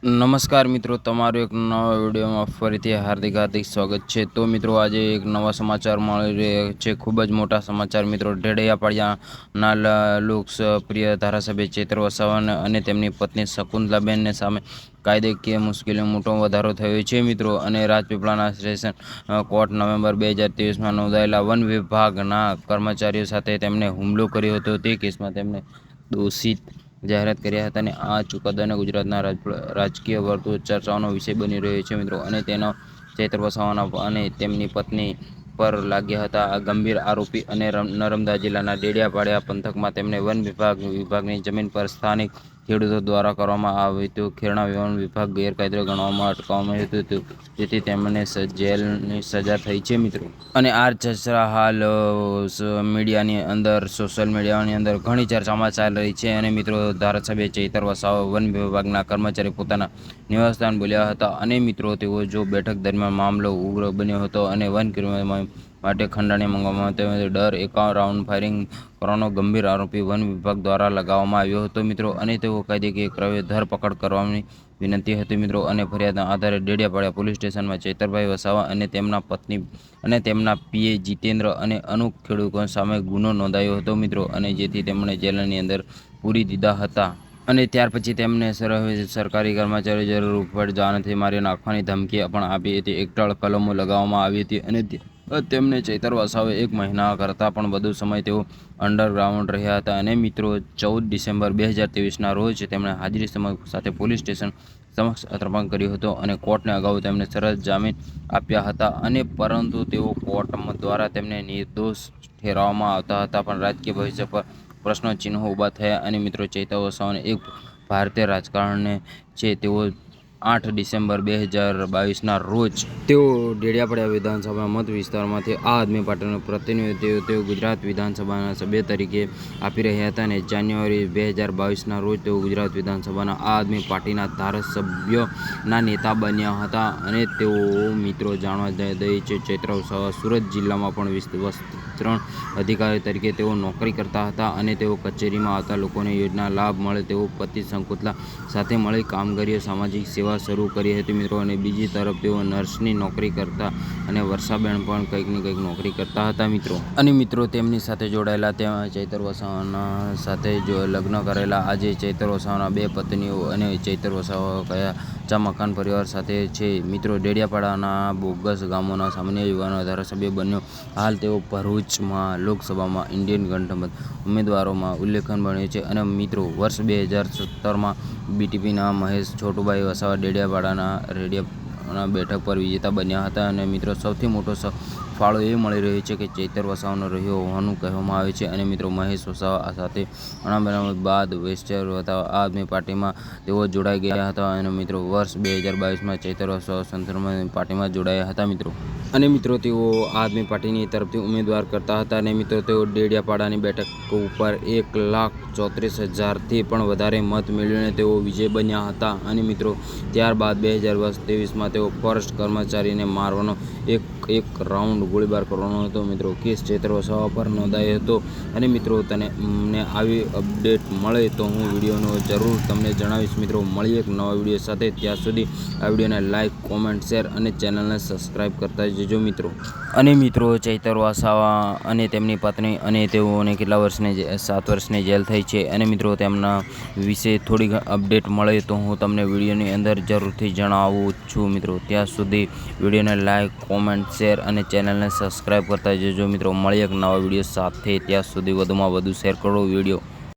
નમસ્કાર મિત્રો, તમારું એક નવા વિડીયોમાં ફરીથી હાર્દિક સ્વાગત છે। તો મિત્રો, આજે એક નવા સમાચાર મળી રહ્યા છે, ખૂબ જ મોટા સમાચાર મિત્રો। ઢેડિયાપાડિયાના લોકપ્રિય ધારાસભ્ય ચૈત્ર વસાવા અને તેમની પત્ની શકુંતલાબેનને સામે કાયદાકીય મુશ્કેલીમાં મોટો વધારો થયો છે મિત્રો। અને રાજપીપળાના સેશન કોર્ટ નવેમ્બર 2023માં નોંધાયેલા વન વિભાગના કર્મચારીઓ સાથે તેમને હુમલો કર્યો હતો તે કેસમાં તેમને દોષિત જાહેર કર્યા હતા। અને આ ચુકાદાને ગુજરાતના રાજકીય વર્તુળ ચર્ચાનો વિષય બની રહ્યો છે મિત્રો। અને તેનો ચૈત્ર વસાવા અને તેમની પત્ની પર લાગ્યા હતા આ ગંભીર આરોપી। અને નર્મદા જિલ્લાના ડેડિયાપાડિયા પંથકમાં તેમને વન વિભાગની જમીન પર સ્થાનિક ખેડૂતો દ્વારા કરવામાં આવતું ખેરણા વન વિભાગ ગેરકાયદે ગણવામાં અટકાવવામાં આવ્યું હતું, જેથી તેમને જેલની સજા થઈ છે મિત્રો। અને આ ચર્ચા હાલ સોશિયલ મીડિયાની અંદર ઘણી ચર્ચામાં ચાલી રહી છે। અને મિત્રો, ધારાસભ્ય ચૈત્ર વસાવા વન વિભાગના કર્મચારી પોતાના નિવાસસ્થાન બોલ્યા હતા। અને મિત્રો, તેઓ જો બેઠક દરમિયાન મામલો ઉગ્ર બન્યો હતો અને વન કર્મચારીઓ માટે ખંડણી માંગવામાં આવી ડર એક રાઉન્ડ ફાયરિંગ કરવાનો ગંભીર આરોપ વન વિભાગ દ્વારા લગાવવામાં આવ્યો હતો મિત્રો। અને તેઓ કાયદેકીય કાર્યવાહી ધરપકડ કરવાની વિનંતી હતી મિત્રો। અને ફરિયાદના આધારે ડેડિયાપાડિયા પોલીસ સ્ટેશનમાં ચૈતરભાઈ વસાવા અને તેમના પત્ની અને તેમના પીએ જીતેન્દ્ર અને અનુપ ખેડૂતો સામે ગુનો નોંધાયો હતો મિત્રો। અને જેથી તેમણે જેલની અંદર પૂરી દીધા હતા। અને ત્યાર પછી તેમને સરકારી કર્મચારીઓ જરૂર ઉપર જાનથી મારી નાખવાની ધમકી પણ આપી હતી। એકટાળ કલમો લગાવવામાં આવી હતી। અને તેમને ચૈત્ર વસાવે 1 મહિના કરતાં પણ વધુ સમય તેઓ અંડરગ્રાઉન્ડ રહ્યા હતા। અને મિત્રો, 14 ડિસેમ્બર 2023ના રોજ તેમણે હાજરી સાથે પોલીસ સ્ટેશન સમક્ષ અર્પણ કર્યું હતું। અને કોર્ટને અગાઉ તેમને શરત જામીન આપ્યા હતા। અને પરંતુ તેઓ કોર્ટ દ્વારા તેમને નિર્દોષ ઠેરવવામાં આવતા હતા, પણ રાજકીય ભવિષ્ય પર પ્રશ્નચિહ્નો ઊભા થયા। અને મિત્રો, ચૈત્ર વસાવા એક ભારતીય રાજકારણી છે। તેઓ 8 ડિસેમ્બર 2022ના રોજ તેઓ ડેડિયાપાડિયા વિધાનસભા મત વિસ્તારમાંથી આમ આદમી પાર્ટીના પ્રતિનિધિત્વ તેઓ ગુજરાત વિધાનસભાના સભ્ય તરીકે આપી રહ્યા હતા। અને જાન્યુઆરી 2022ના રોજ તેઓ ગુજરાત વિધાનસભાના આમ આદમી પાર્ટીના ધારાસભ્યના નેતા બન્યા હતા। અને તેઓ મિત્રો જાણવા દઈએ છે, ચૈત્ર વસાવા સુરત જિલ્લામાં પણ વિસ્તરણ અધિકારી તરીકે તેઓ નોકરી કરતા હતા। અને તેઓ કચેરીમાં આવતા લોકોને યોજના લાભ મળે તેઓ પતિ શકુંતલા સાથે મળી કામગીરી સામાજિક સેવા શરૂ કરી હતી મિત્રો। અને બીજી તરફ તેઓ નર્સની નોકરી કરતા અને વર્ષાબેન પણ કંઈક ને કંઈક નોકરી કરતા હતા મિત્રો। અને મિત્રો, તેમની સાથે જોડાયેલા ત્યાં ચૈત્ર વસાવાના સાથે લગ્ન કરેલા આજે ચૈત્ર વસાવાના 2 પત્નીઓ અને ચૈત્ર વસાવા કયા મકાન પરિવાર સાથે છે મિત્રો। ડેડિયાપાડાના બોગસ ગામોના સામાન્ય યુવાનો ધારાસભ્ય બન્યો, હાલ તેઓ ભરૂચમાં લોકસભામાં ઇન્ડિયન ગઠબંધન ઉમેદવારોમાં ઉલ્લેખનીય બન્યો છે। અને મિત્રો, વર્ષ 2017માં બીટીપીના મહેશ છોટુભાઈ વસાવા ડેડિયાપાડાના બેઠક પર વિજેતા બન્યા હતા। અને મિત્રો, સૌથી મોટો ફાળો એ મળી રહ્યો છે કે ચૈત્ર વસાવાનો રહ્યો હોવાનું કહેવામાં આવે છે। અને મિત્રો, મહેશ વસાવા સાથે અણાબેરામત બાદ વેસ્ટર્ન આમ આદમી પાર્ટીમાં તેઓ જોડાઈ ગયા હતા। અને મિત્રો, વર્ષ 2022માં ચૈત્ર વસાવા સમાજવાદી પાર્ટીમાં જોડાયા હતા મિત્રો। અને મિત્રો, તેઓ આમ આદમી પાર્ટીની તરફથી ઉમેદવાર કરતા હતા। અને મિત્રો, તેઓ ડેડિયાપાડાની બેઠક ઉપર 1,34,000થી પણ વધારે મત મેળવીને તેઓ વિજય બન્યા હતા। અને મિત્રો, ત્યારબાદ 2023માં તેઓ ફોરેસ્ટ કર્મચારીને મારવાનો એક રાઉન્ડ ગોળીબાર કરવાનો હતો મિત્રો કેસ ચૈત્ર વસાવા પર નોંધાયો હતો। અને મિત્રો, તમને આવી અપડેટ મળે તો હું વિડીયોનો જરૂર તમને જણાવીશ મિત્રો। મળીએ એક નવા વિડીયો સાથે, ત્યાં સુધી આ વિડીયોને લાઇક, કોમેન્ટ, શેર અને ચેનલને સબસ્ક્રાઈબ કરતા જજો મિત્રો। અને મિત્રો, ચૈત્ર વસાવા અને તેમની પત્ની અને તેઓને કેટલા વર્ષની 7 વર્ષની જેલ થઈ છે। અને મિત્રો, તેમના વિશે થોડી અપડેટ મળે તો હું તમને વિડીયોની અંદર જરૂરથી જણાવું છું મિત્રો। ત્યાં સુધી વિડીયોને લાઇક, કોમેન્ટ, શેર અને ચેનલને સબસ્ક્રાઈબ કરતા જજો મિત્રો। મળીએ એક નવા વિડીયો સાથે, ત્યાં સુધી વધુમાં વધુ શેર કરો વિડીયો।